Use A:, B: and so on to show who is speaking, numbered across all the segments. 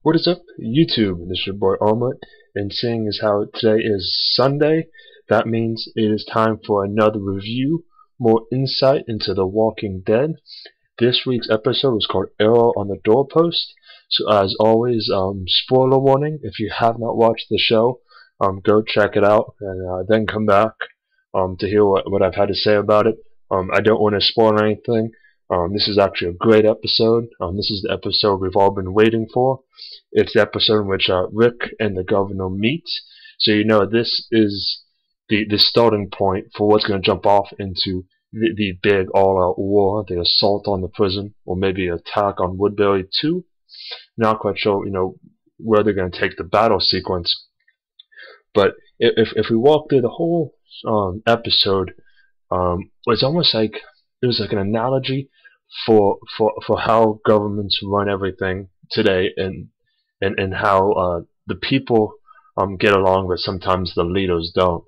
A: What is up, YouTube? This is your boy Armaret, and seeing as how today is Sunday, that means it is time for another review, more insight into The Walking Dead. This week's episode is called Error on the Doorpost. So as always, spoiler warning, if you have not watched the show, go check it out, and then come back to hear what I've had to say about it. I don't want to spoil anything. This is actually a great episode. This is the episode we've all been waiting for. It's the episode in which Rick and the Governor meet. So you know this is the starting point for what's going to jump off into the big all-out war, the assault on the prison, or maybe attack on Woodbury too. Not quite sure, where they're going to take the battle sequence. But if we walk through the whole episode, it's almost like it was like an analogy for how governments run everything today, and how the people get along, but sometimes the leaders don't.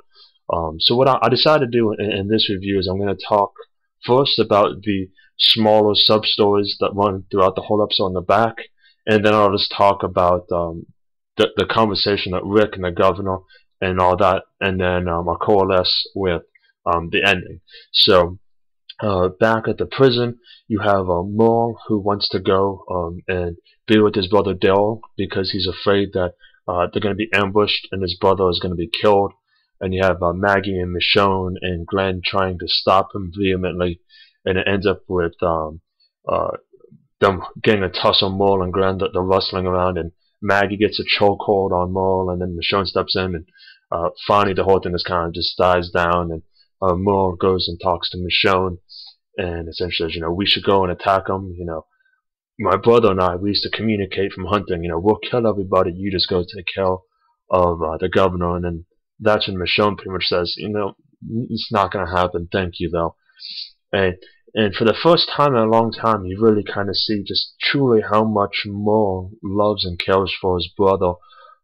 A: So what I decided to do in this review is I'm going to talk first about the smaller sub-stories that run throughout the whole episode in the back, and then I'll just talk about the conversation that Rick and the Governor and all that, and then I'll coalesce with the ending. So back at the prison, you have Merle, who wants to go and be with his brother Daryl because he's afraid that they're going to be ambushed and his brother is going to be killed. And you have Maggie and Michonne and Glen trying to stop him vehemently, and it ends up with them getting a tussle. Merle and Glen, they're rustling around, and Maggie gets a chokehold on Merle, and then Michonne steps in, and finally the whole thing just kind of just dies down, and Merle goes and talks to Michonne, and essentially says, we should go and attack them. My brother and I, we used to communicate from hunting. We'll kill everybody. You just go take care of the Governor. And then that's when Michonne pretty much says, it's not going to happen. Thank you, though. And for the first time in a long time, you really kind of see just truly how much Merle loves and cares for his brother,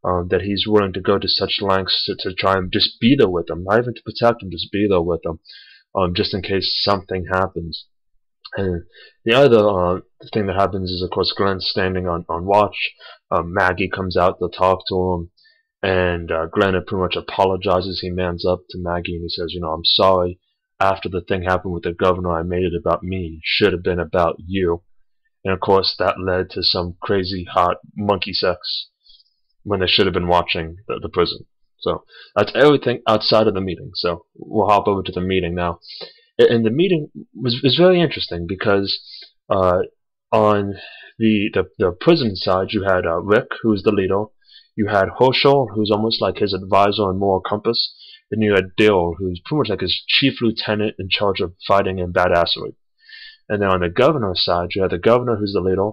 A: that he's willing to go to such lengths to try and just be there with him, not even to protect him, just be there with him, just in case something happens. And the other thing that happens is, of course, Glen's standing on watch. Maggie comes out to talk to him, and Glen pretty much apologizes. He mans up to Maggie and he says, I'm sorry. After the thing happened with the Governor, I made it about me. It should have been about you. And of course, that led to some crazy hot monkey sex when they should have been watching the prison. So that's everything outside of the meeting. So we'll hop over to the meeting now. And the meeting was very interesting because on the prison side, you had Rick, who's the leader. You had Herschel, who's almost like his advisor and moral compass. And you had Daryl, who's pretty much like his chief lieutenant in charge of fighting and badassery. And then on the Governor's side, you had the Governor, who's the leader.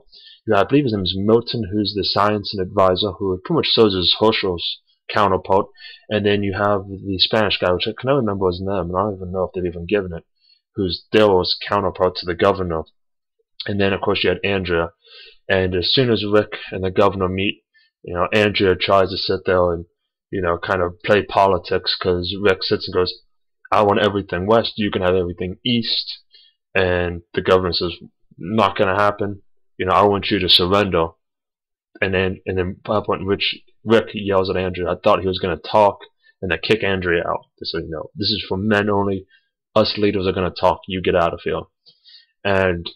A: You had, I believe his name is Milton, who's the science and advisor, who pretty much serves as Herschel's counterpart. And then you have the Spanish guy, which I can never remember his name, and I don't even know if they've even given it, who's Daryl's counterpart to the Governor. And then, of course, you had Andrea. And as soon as Rick and the Governor meet, Andrea tries to sit there and, kind of play politics, because Rick sits and goes, I want everything west, you can have everything east. And the Governor says, not going to happen. I want you to surrender. And then at that point, Rick yells at Andrea. I thought he was going to talk and then kick Andrea out. They said, this is for men only. Us leaders are going to talk. You get out of here. And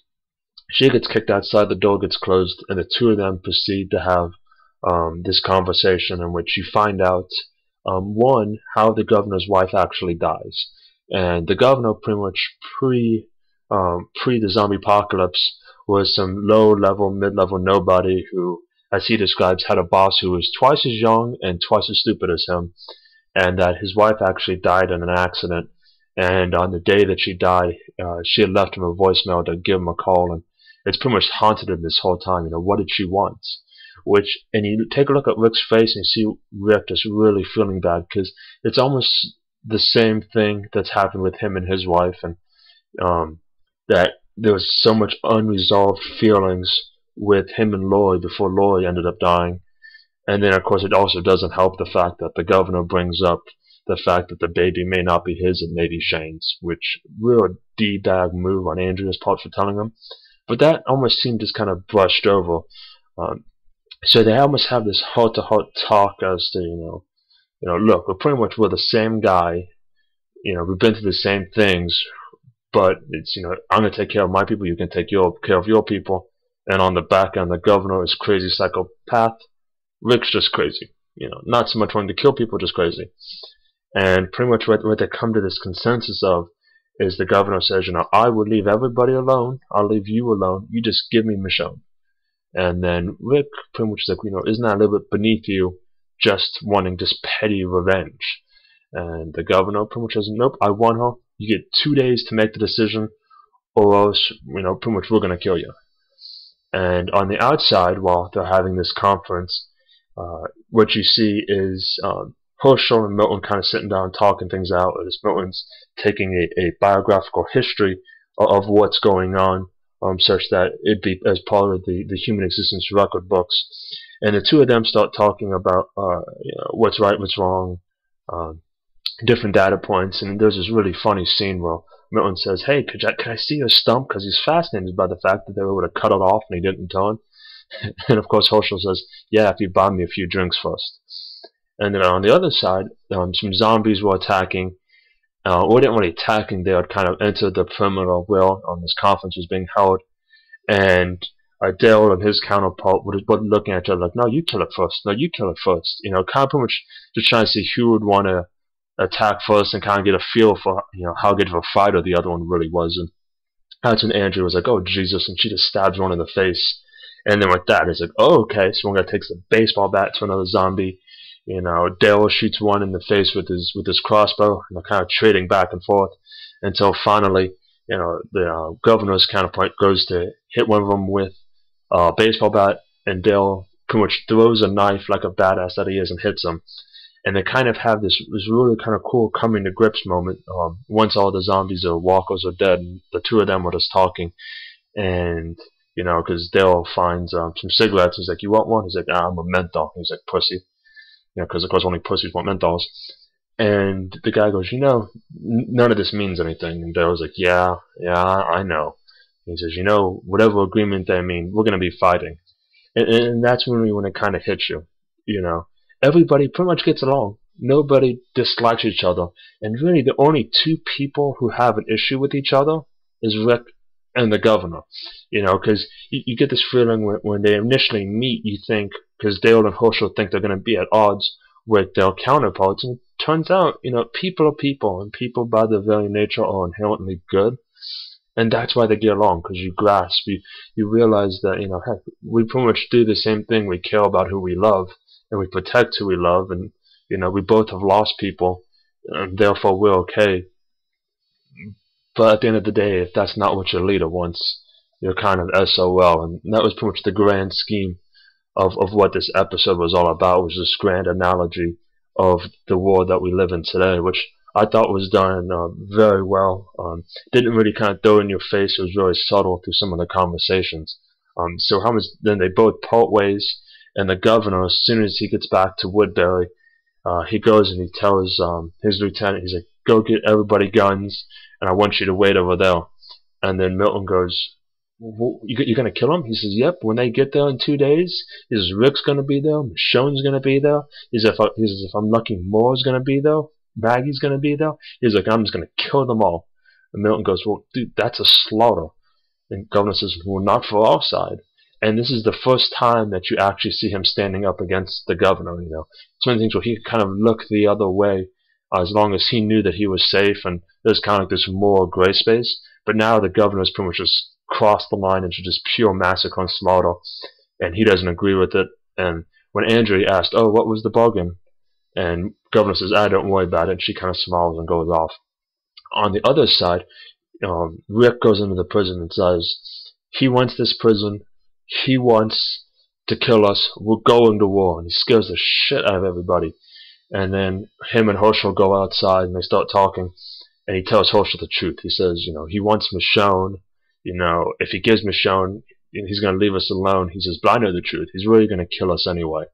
A: she gets kicked outside. The door gets closed, and the two of them proceed to have this conversation in which you find out, one, how the Governor's wife actually dies. And the Governor, pretty much pre the zombie apocalypse, was some low-level, mid-level nobody who, as he describes, had a boss who was twice as young and twice as stupid as him, and that his wife actually died in an accident. And on the day that she died, she had left him a voicemail to give him a call, and it's pretty much haunted him this whole time. What did she want? And you take a look at Rick's face and you see Rick just really feeling bad, because it's almost the same thing that's happened with him and his wife, and that there was so much unresolved feelings with him and Lori before Lori ended up dying. And then, of course, it also doesn't help the fact that the Governor brings up the fact that the baby may not be his, it may be Shane's, which real D-bag move on Andrea's part for telling him. But that almost seemed just kind of brushed over. So they almost have this heart-to-heart talk as to, look, we're the same guy. We've been through the same things, but it's, I'm gonna take care of my people. You can take care of your people. And on the back end, the governor is crazy psychopath. Rick's just crazy. Not so much wanting to kill people, just crazy. And pretty much what they come to this consensus of is the governor says, I would leave everybody alone. I'll leave you alone. You just give me Michonne. And then Rick pretty much is like, isn't that a little bit beneath you, just wanting just petty revenge? And the governor pretty much says, nope, I want her. You get 2 days to make the decision, or else, pretty much we're going to kill you. And on the outside, while they're having this conference, what you see is Herschel and Milton kind of sitting down talking things out, as Milton's taking a biographical history of what's going on, such that it'd be as part of the human existence record books. And the two of them start talking about what's right, what's wrong, different data points. And there's this really funny scene where Milton says, hey, could I see your stump? Because he's fascinated by the fact that they were able to cut it off and he didn't turn. And of course Herschel says, yeah, if you buy me a few drinks first. And then on the other side, some zombies were attacking. Or didn't really attacking, they had kind of entered the perimeter where this conference was being held. And Daryl and his counterpart were looking at each other like, no, you kill it first. No, you kill it first. Kind of pretty much just trying to see who would want to attack first and kind of get a feel for, how good of a fighter the other one really was. And that's when Andrew was like, oh, Jesus, and she just stabs one in the face. And then with that, it's like, oh, okay, so one guy takes a baseball bat to another zombie. Daryl shoots one in the face with his crossbow, and they're kind of trading back and forth until finally, the governor's counterpart goes to hit one of them with a baseball bat, and Daryl pretty much throws a knife like a badass that he is and hits him. And they kind of have this really kind of cool coming to grips moment. Once all the zombies or walkers are dead, and the two of them are just talking, and because Daryl finds some cigarettes. He's like, you want one? He's like, I'm a menthol. He's like, pussy. Because of course only pussies want menthols. And the guy goes, none of this means anything. And Daryl's like, yeah, I know. He says, whatever agreement they mean, we're going to be fighting. And that's when it kind of hits you. Everybody pretty much gets along. Nobody dislikes each other. And really the only two people who have an issue with each other is Rick and the governor. Because you get this feeling when they initially meet, you think, because Daryl and Herschel think they're going to be at odds with their counterparts, and it turns out, people are people, and people by their very nature are inherently good, and that's why they get along, because you grasp, you realize that, heck, we pretty much do the same thing. We care about who we love, and we protect who we love, and, we both have lost people, and therefore we're okay. But at the end of the day, if that's not what your leader wants, you're kind of SOL, and that was pretty much the grand scheme of what this episode was all about, was this grand analogy of the world that we live in today, which I thought was done very well. Didn't really kind of throw in your face. It was very subtle through some of the conversations. So then they both part ways, and the governor, as soon as he gets back to Woodbury, he goes and he tells his lieutenant, he's like, go get everybody guns, and I want you to wait over there. And then Milton goes, you're going to kill him? He says, yep, when they get there in 2 days, he says, Rick's going to be there, Michonne's going to be there. He says, if I'm lucky, Moore's going to be there, Maggie's going to be there. He's like, I'm just going to kill them all. And Milton goes, well, dude, that's a slaughter. And Governor says, well, not for our side. And this is the first time that you actually see him standing up against the governor. It's one of the things where he could kind of look the other way as long as he knew that he was safe, and there's kind of like this moral gray space. But now the governor's pretty much just crossed the line into just pure massacre and slaughter, and he doesn't agree with it. And when Andrew asked, oh, what was the bargain? And Governor says, don't worry about it, and she kind of smiles and goes off. On the other side, Rick goes into the prison and says, he wants this prison, he wants to kill us, we're going to war, and he scares the shit out of everybody. And then him and Herschel go outside and they start talking, and he tells Herschel the truth. He says, he wants Michonne. If he gives Michonne, he's going to leave us alone. He says, but I know the truth. He's really going to kill us anyway.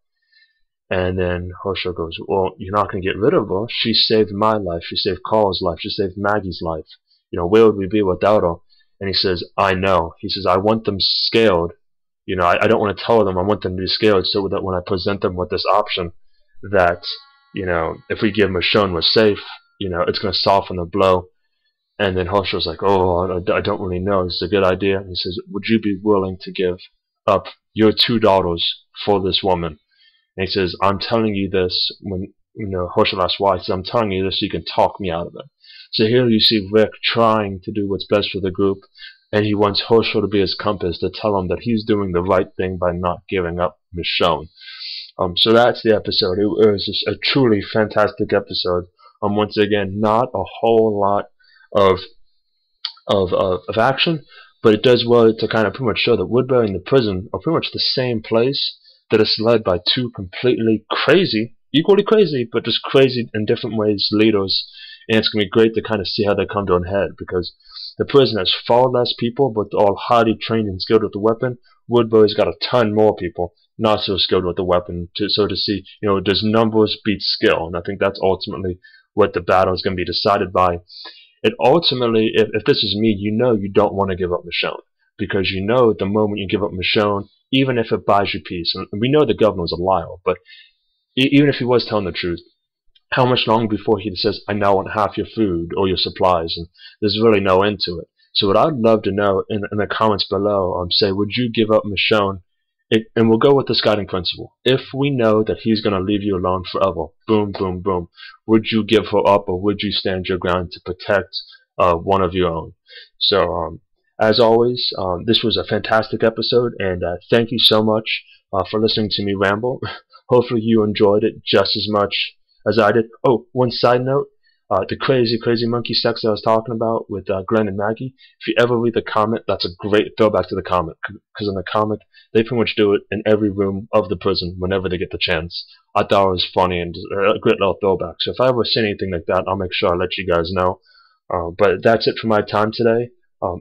A: And then Herschel goes, well, you're not going to get rid of her. She saved my life. She saved Carle's life. She saved Maggie's life. Where would we be without her? And he says, I know. He says, I want them scared I don't want to tell them. I want them to be scared so that when I present them with this option that, if we give Michonne we're safe, it's going to soften the blow. And then Hoshel's like, oh, I don't really know. It's a good idea. And he says, would you be willing to give up your 2 daughters for this woman? And he says, I'm telling you this. When Hoshel asks why, he says, I'm telling you this so you can talk me out of it. So here you see Rick trying to do what's best for the group, and he wants Hoshel to be his compass to tell him that he's doing the right thing by not giving up Michonne. So that's the episode. It was just a truly fantastic episode. Once again, not a whole lot of action, but it does well to kind of pretty much show that Woodbury and the prison are pretty much the same place, that it's led by 2 completely crazy, equally crazy, but just crazy in different ways leaders. And it's going to be great to kind of see how they come to a head, because the prison has far less people, but they're all highly trained and skilled with the weapon. Woodbury's got a ton more people, not so skilled with the weapon. So to see, does numbers beat skill? And I think that's ultimately what the battle is going to be decided by. And ultimately, if this is me, you don't want to give up Michonne, because the moment you give up Michonne, even if it buys you peace, and we know the governor was a liar, but even if he was telling the truth, how much longer before he says, I now want half your food or your supplies, and there's really no end to it. So what I'd love to know in the comments below, say, would you give up Michonne? And we'll go with this guiding principle. If we know that he's going to leave you alone forever, boom, boom, boom, would you give her up, or would you stand your ground to protect one of your own? So, as always, this was a fantastic episode, and thank you so much for listening to me ramble. Hopefully you enjoyed it just as much as I did. Oh, one side note, the crazy monkey sex that I was talking about with Glen and Maggie, if you ever read the comic, that's a great throwback to the comic, because in the comic, they pretty much do it in every room of the prison whenever they get the chance. I thought it was funny and a great little throwback. So if I ever see anything like that, I'll make sure I let you guys know. But that's it for my time today.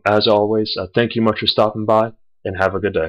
A: As always, thank you much for stopping by, and have a good day.